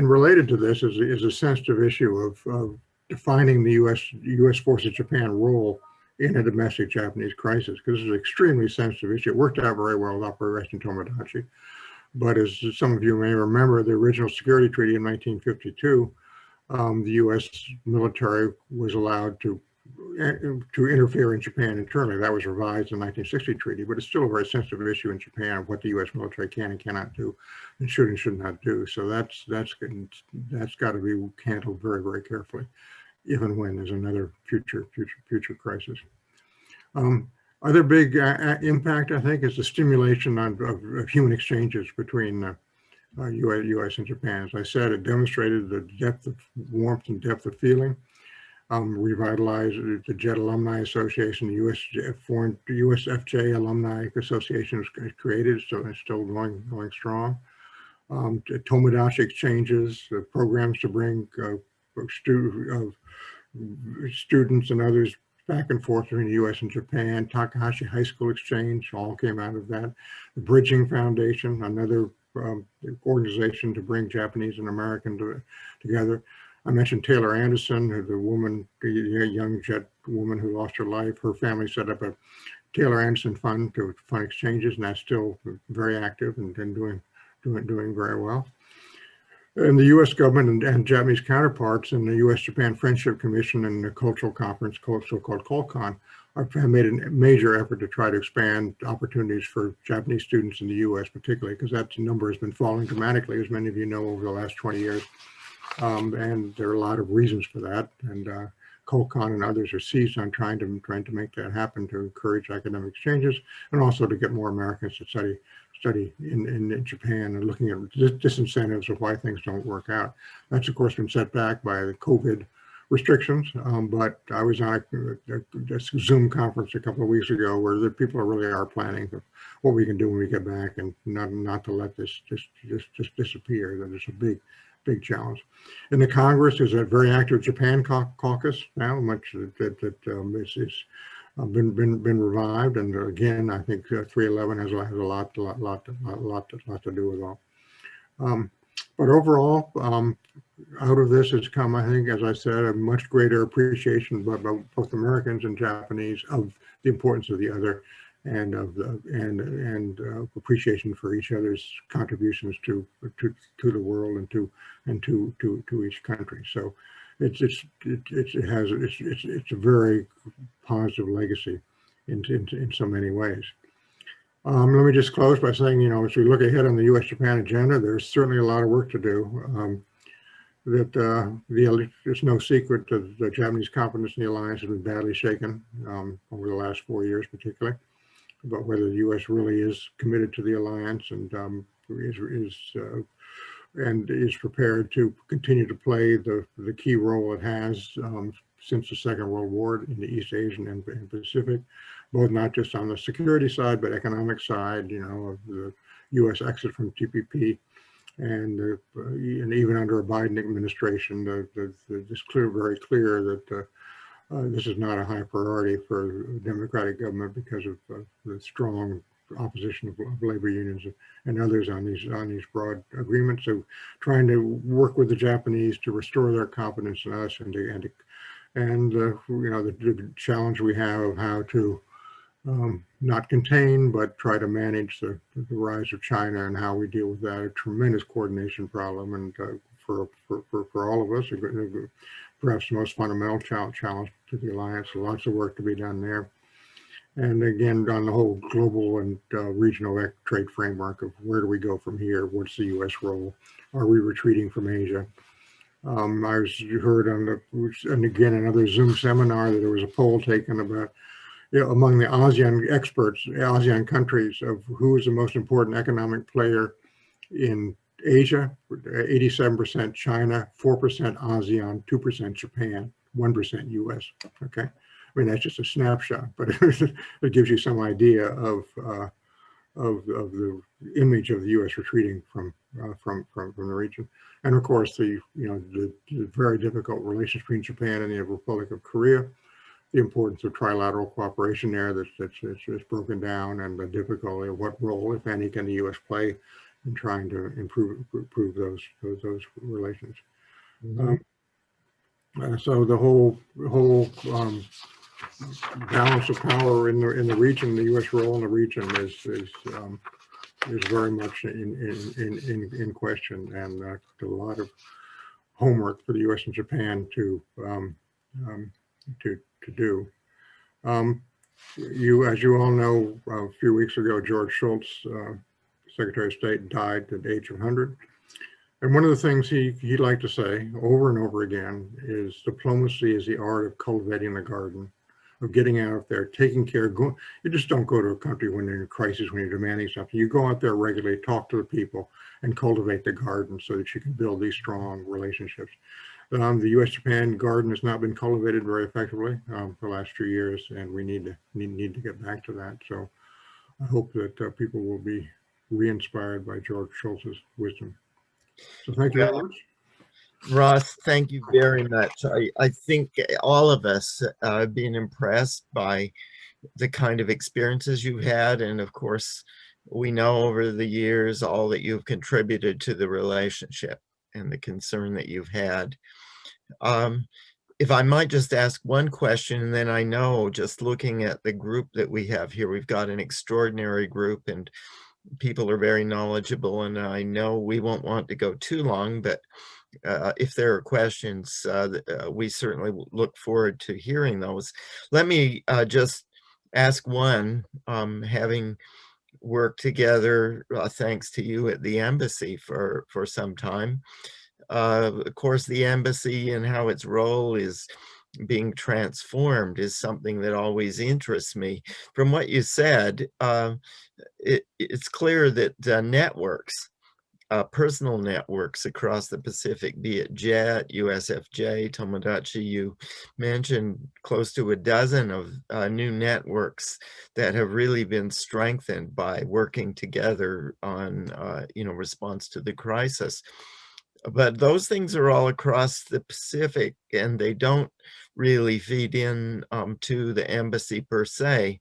related to this is a sensitive issue of defining the U.S. Forces Japan role in a domestic Japanese crisis, because this is an extremely sensitive issue. It worked out very well with Operation Tomodachi, but as some of you may remember, the original security treaty in 1952, the U.S. military was allowed to interfere in Japan internally. That was revised in the 1960 treaty, but it's still a very sensitive issue in Japan of what the U.S. military can and cannot do, and should not do. So that's got to be handled very carefully, even when there's another future crisis. Other big impact, I think, is the stimulation of human exchanges between U.S. and Japan. As I said, it demonstrated the depth of warmth and depth of feeling. Revitalized the JET Alumni Association, the USFJ Alumni Association was created, so it's still going strong. Tomodachi exchanges, programs to bring students and others back and forth between the U.S. and Japan. Takahashi High School Exchange all came out of that. The Bridging Foundation, another organization to bring Japanese and American together. I mentioned Taylor Anderson, the young jet woman who lost her life. Her family set up a Taylor Anderson Fund to fund exchanges, and that's still very active and doing very well. And the U.S. government and Japanese counterparts in the U.S.-Japan Friendship Commission and the Cultural Conference, so-called COLCON, have made a major effort to try to expand opportunities for Japanese students in the U.S. particularly, because that number has been falling dramatically, as many of you know, over the last 20 years. And there are a lot of reasons for that, and COLCON and others are seized on trying to make that happen, to encourage academic exchanges, and also to get more Americans to study in Japan, and looking at disincentives of why things don't work out. That's of course been set back by the COVID restrictions, but I was on a Zoom conference a couple of weeks ago where the people really are planning what we can do when we get back, and not to let this just disappear. That is a big challenge. In the Congress, there's a very active Japan caucus now, much that is been revived, and again, I think 311 has a lot to do with all. But overall, out of this has come, I think, as I said, a much greater appreciation by both Americans and Japanese of the importance of the other, and appreciation for each other's contributions to the world and to each country. So it's a very positive legacy in so many ways. Let me just close by saying, as we look ahead on the U.S.-Japan agenda, there's certainly a lot of work to do. It's no secret that the Japanese confidence in the alliance has been badly shaken over the last 4 years, particularly, about whether the U.S. really is committed to the alliance and is prepared to continue to play the key role it has since the Second World War in the East Asian and Pacific, both not just on the security side, but economic side, of the U.S. exit from TPP. And even under a Biden administration, it's very clear that this is not a high priority for the Democratic government because of the strong opposition of labor unions and others on these broad agreements. So trying to work with the Japanese to restore their confidence in us and the challenge we have of how to not contain, but try to manage the rise of China and how we deal with that. A tremendous coordination problem, and for all of us, perhaps the most fundamental challenge to the alliance. Lots of work to be done there. And again, on the whole global and regional trade framework of where do we go from here? What's the U.S. role? Are we retreating from Asia? I heard and again, another Zoom seminar that there was a poll taken about, among the ASEAN experts, ASEAN countries, of who is the most important economic player in Asia. 87% China, 4% ASEAN, 2% Japan, 1% US. Okay, I mean that's just a snapshot, but it gives you some idea of the image of the U.S. retreating from the region, and of course the very difficult relations between Japan and the Republic of Korea, the importance of trilateral cooperation there that's broken down, and the difficulty of what role, if any, can the U.S. play in trying to improve those relations. Mm-hmm. So the whole balance of power in the region, the U.S. role in the region is very much in question, and a lot of homework for the U.S. and Japan to do. As you all know, a few weeks ago, George Shultz, Secretary of State, died at the age of 100. And one of the things he liked to say over and over again is diplomacy is the art of cultivating the garden, of getting out there, taking care. You just don't go to a country when you're in a crisis, when you're demanding something. You go out there regularly, talk to the people, and cultivate the garden so that you can build these strong relationships. The U.S.-Japan garden has not been cultivated very effectively for the last few years, and we need to get back to that. So I hope that people will be re-inspired by George Shultz's wisdom. So thank you very much. Russ, thank you very much. I think all of us have been impressed by the kind of experiences you've had. And of course, we know over the years all that you've contributed to the relationship and the concern that you've had. If I might just ask one question, and then I know just looking at the group that we have here, we've got an extraordinary group and people are very knowledgeable, and I know we won't want to go too long, but if there are questions, we certainly look forward to hearing those. Let me just ask one, having worked together, thanks to you at the embassy for some time. Of course, the embassy and how its role is being transformed is something that always interests me. From what you said, it's clear that networks, personal networks across the Pacific, be it JET, USFJ, Tomodachi, you mentioned close to a dozen of new networks that have really been strengthened by working together on response to the crisis. But those things are all across the Pacific, and they don't really feed in to the embassy per se.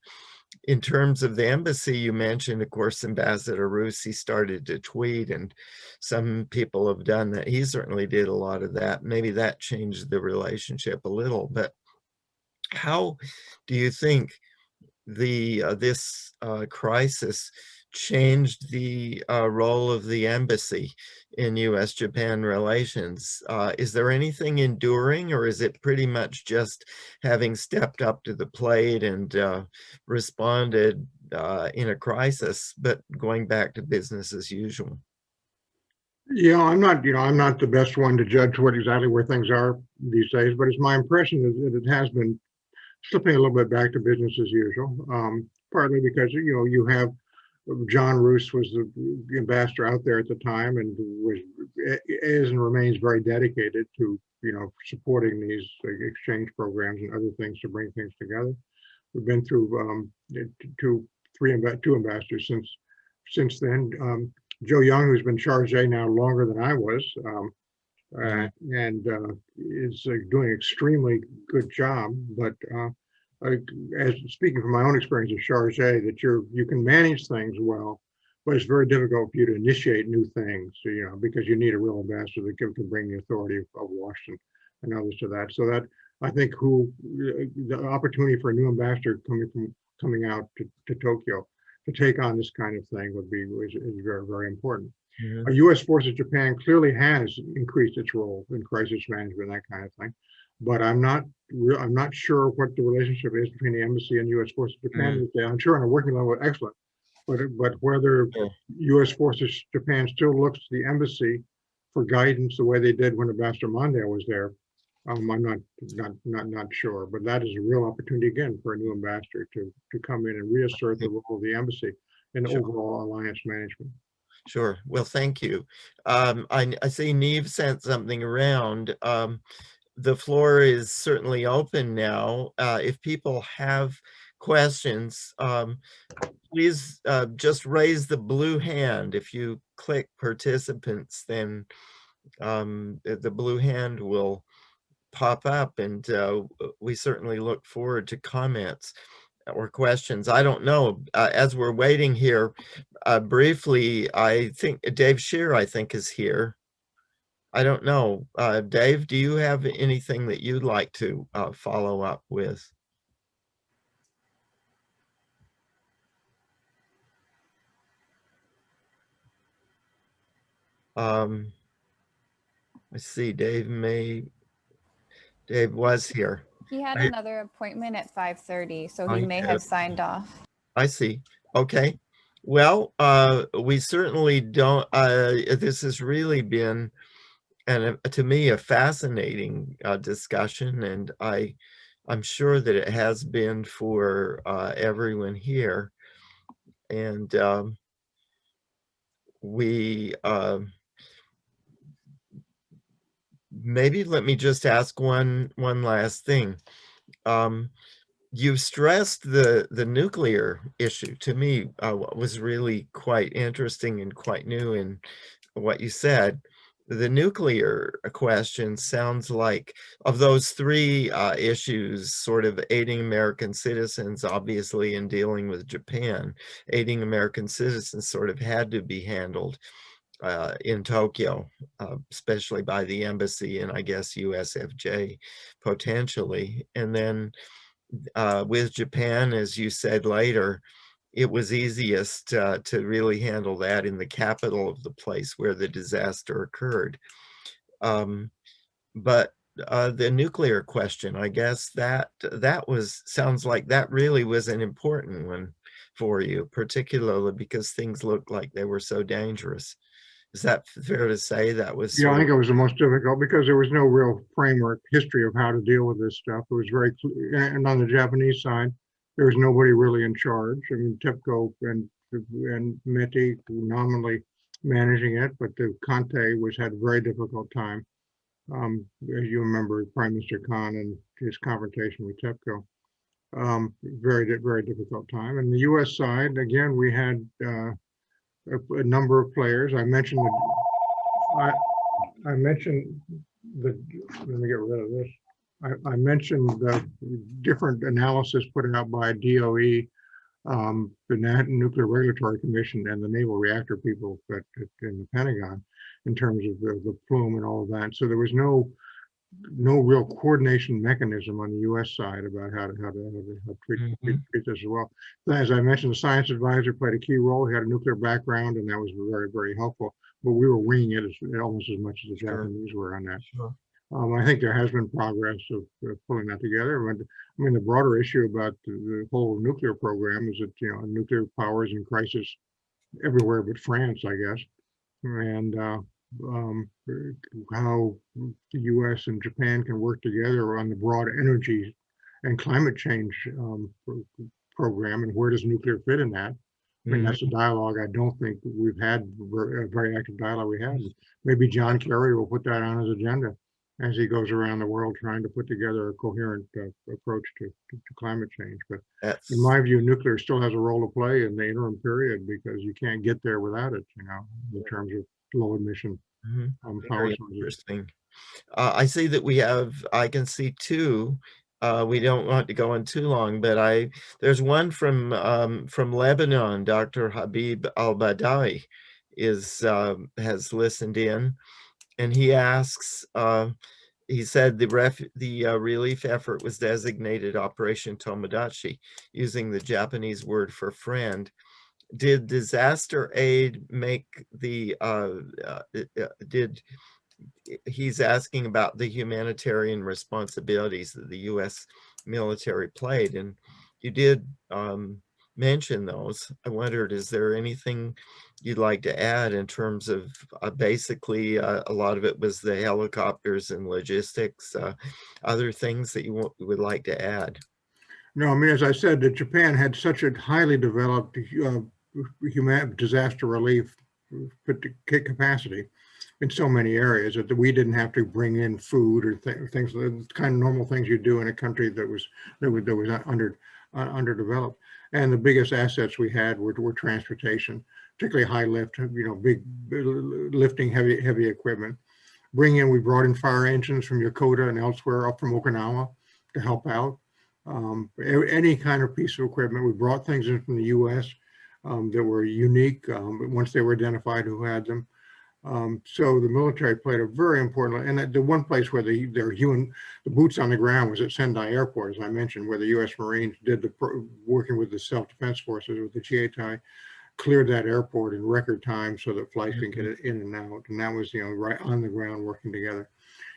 In terms of the embassy, you mentioned, of course, Ambassador Russi started to tweet, and some people have done that. He certainly did a lot of that. Maybe that changed the relationship a little, but how do you think this crisis changed the role of the embassy in U.S.-Japan relations? Is there anything enduring, or is it pretty much just having stepped up to the plate and responded in a crisis, but going back to business as usual? Yeah, I'm not the best one to judge exactly where things are these days, but it's my impression that it has been slipping a little bit back to business as usual, partly because, you have John Roos was the ambassador out there at the time and is and remains very dedicated to, supporting these exchange programs and other things to bring things together. We've been through two ambassadors since then. Joe Young, who's been chargé now longer than I was, and is doing an extremely good job, but as speaking from my own experience at Chargé, that you can manage things well, but it's very difficult for you to initiate new things, because you need a real ambassador that can bring the authority of Washington and others to that. So that I think the opportunity for a new ambassador coming out to Tokyo to take on this kind of thing is very, very important. Mhm. A U.S. force in Japan clearly has increased its role in crisis management, that kind of thing. But I'm not sure what the relationship is between the embassy and U.S. forces in Japan. I'm sure on a working level, excellent. But whether Yeah. U.S. forces Japan still looks to the embassy for guidance the way they did when Ambassador Mondale was there, I'm not sure. But that is a real opportunity again for a new ambassador to come in and reassert the role of the embassy in Sure. overall alliance management. Sure. Well, thank you. I see Neve sent something around. The floor is certainly open now. If people have questions, please just raise the blue hand. If you click participants, then the blue hand will pop up, and we certainly look forward to comments or questions. I don't know, as we're waiting here, briefly, I think Dave Shear, I think, is here. I don't know. Dave, do you have anything that you'd like to follow up with? Let's see, Dave was here. He had I, another appointment at 5:30, so he I may did. have signed off. I see. Okay. Well, we certainly don't, this has really been, to me, a fascinating discussion, and I'm sure that it has been for everyone here. And we maybe let me just ask one last thing. You've stressed the nuclear issue. To me, what was really quite interesting and quite new in what you said. The nuclear question sounds like, of those three issues, sort of aiding American citizens, obviously, in dealing with Japan, aiding American citizens sort of had to be handled in Tokyo, especially by the embassy and I guess USFJ potentially. And then with Japan, as you said later, it was easiest to really handle that in the capital of the place where the disaster occurred. But the nuclear question, I guess that sounds like that really was an important one for you, particularly because things looked like they were so dangerous. Is that fair to say? That was Yeah, I sort think it was the most difficult because there was no real framework history of how to deal with this stuff. It was very, and on the Japanese side, there was nobody really in charge. I mean, TEPCO and METI were nominally managing it, but the Conte had a very difficult time. As you remember, Prime Minister Khan and his confrontation with TEPCO. Very, very difficult time. And the U.S. side, again, we had a number of players. I mentioned let me get rid of this. I mentioned the different analysis put out by DOE, the Nuclear Regulatory Commission, and the Naval Reactor people in the Pentagon in terms of the plume and all of that. So there was no real coordination mechanism on the U.S. side about how to treat this as well. As I mentioned, the science advisor played a key role. He had a nuclear background, and that was very, very helpful. But we were winging it almost as much as the Japanese were on that. Sure. I think there has been progress of pulling that together. I mean, the broader issue about the whole nuclear program is that nuclear power is in crisis everywhere but France, I guess, and how the U.S. and Japan can work together on the broad energy and climate change program, and where does nuclear fit in that? I mean, that's a dialogue I don't think we've had, a very active dialogue we had. Maybe John Kerry will put that on his agenda as he goes around the world trying to put together a coherent approach to climate change. But in my view, nuclear still has a role to play in the interim period because you can't get there without it, in terms of low emission power Very sources. interesting. I see that I can see two We don't want to go on too long, but there's one from Lebanon. Dr. Habib al-Badawi has listened in, and he asks. He said the relief effort was designated Operation Tomodachi, using the Japanese word for friend. Did disaster aid make the he's asking about the humanitarian responsibilities that the U.S. military played, and you did mention those. I wondered, is there anything you'd like to add in terms of basically a lot of it was the helicopters and logistics, other things that you would like to add? No, I mean, as I said, that Japan had such a highly developed disaster relief capacity in so many areas that we didn't have to bring in food or things, the kind of normal things you do in a country that was underdeveloped. And the biggest assets we had were transportation, particularly high lift, big lifting heavy equipment. We brought in fire engines from Yokota and elsewhere, up from Okinawa, to help out. Any kind of piece of equipment. We brought things in from the U.S. That were unique once they were identified who had them. So the military played a very important, and the one place where the boots on the ground was at Sendai Airport, as I mentioned, where the U.S. Marines did working with the self-defense forces, with the Chiatai, cleared that airport in record time so that flights can get in and out. And that was, right on the ground working together.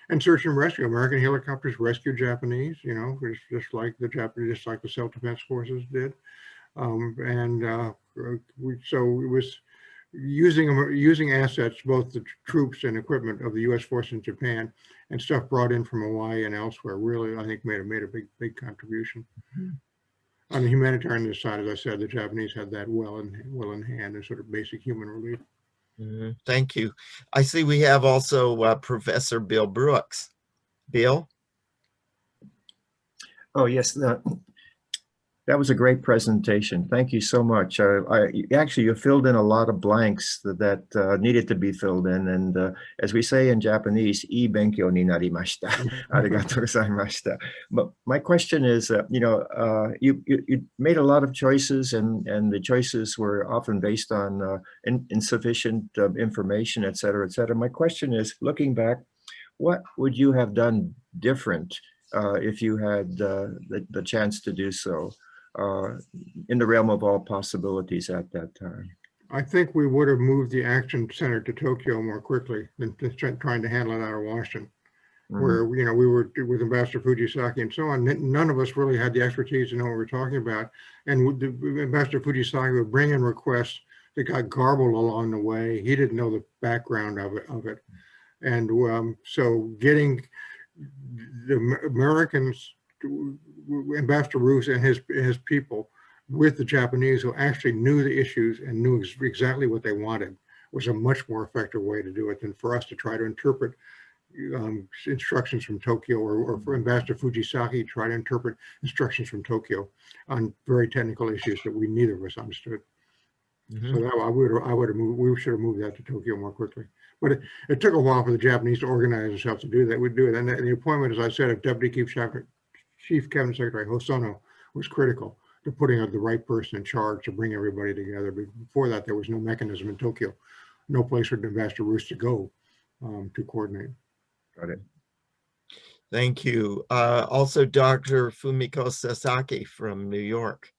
And search and rescue. American helicopters rescued Japanese, just like the self-defense forces did. So it was using assets, both the troops and equipment of the U.S. force in Japan, and stuff brought in from Hawaii and elsewhere, really, I think made a big contribution. On the humanitarian side, as I said, the Japanese had that well in hand as sort of basic human relief. Thank you. I see we have also Professor Bill Brooks. Bill? Oh, yes. That was a great presentation. Thank you so much. Actually, you filled in a lot of blanks that needed to be filled in. And as we say in Japanese, ii benkyou ni narimashita. Arigatou gozaimashita. But my question is, you made a lot of choices, and the choices were often based on insufficient information, et cetera, et cetera. My question is, looking back, what would you have done different if you had the chance to do so? In the realm of all possibilities at that time? I think we would have moved the action center to Tokyo more quickly than trying to handle it out of Washington, where we were with Ambassador Fujisaki and so on. None of us really had the expertise to know what we were talking about, and Ambassador Fujisaki would bring in requests that got garbled along the way. He didn't know the background of it, and so getting the Americans, Ambassador Roos and his people, with the Japanese who actually knew the issues and knew exactly what they wanted, was a much more effective way to do it than for us to try to interpret instructions from Tokyo, or for Ambassador Fujisaki try to interpret instructions from Tokyo on very technical issues that neither of us understood. So that we should have moved that to Tokyo more quickly. But it took a while for the Japanese to organize themselves to do that. We'd do it, and the appointment, as I said, of Deputy Chief Cabinet Secretary Hosono was critical to putting the right person in charge to bring everybody together. Before that, there was no mechanism in Tokyo, no place for Ambassador Roos to go to coordinate. Got it. Thank you. Also, Dr. Fumiko Sasaki from New York.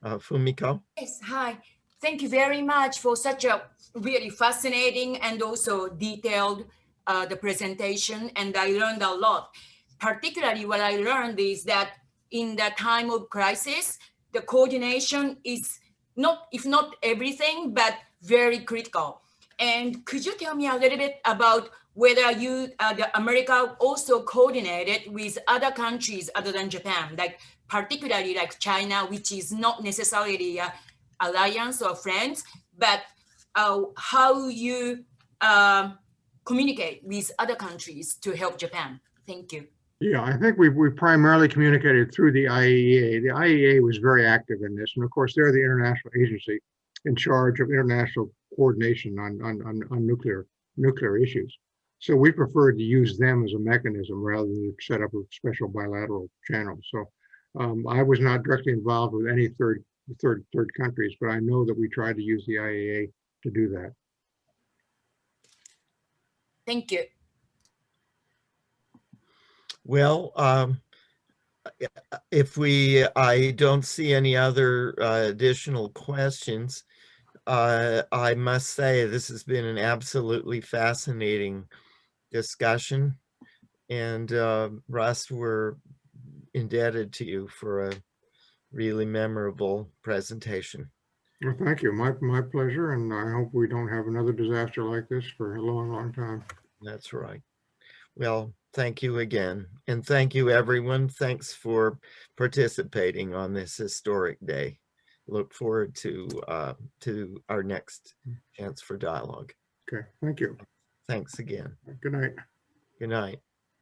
Fumiko? Yes, hi. Thank you very much for such a really fascinating and also detailed the presentation, and I learned a lot. Particularly what I learned is that in the time of crisis, the coordination is not, if not everything, but very critical. And could you tell me a little bit about whether the America also coordinated with other countries other than Japan, like particularly like China, which is not necessarily an alliance or friends, but how you communicate with other countries to help Japan? Thank you. Yeah, I think we primarily communicated through the IAEA. The IAEA was very active in this, and of course they're the international agency in charge of international coordination on nuclear issues. So we preferred to use them as a mechanism rather than set up a special bilateral channel. So I was not directly involved with any third countries, but I know that we tried to use the IAA to do that. Thank you. Well, I don't see any other additional questions. I must say this has been an absolutely fascinating discussion, and Rust, we're indebted to you for a really memorable presentation. Well, thank you. My pleasure. And I hope we don't have another disaster like this for a long, long time. That's right. Well, thank you again. And thank you, everyone. Thanks for participating on this historic day. Look forward to our next chance for dialogue. Okay. Thank you. Thanks again. Good night. Good night.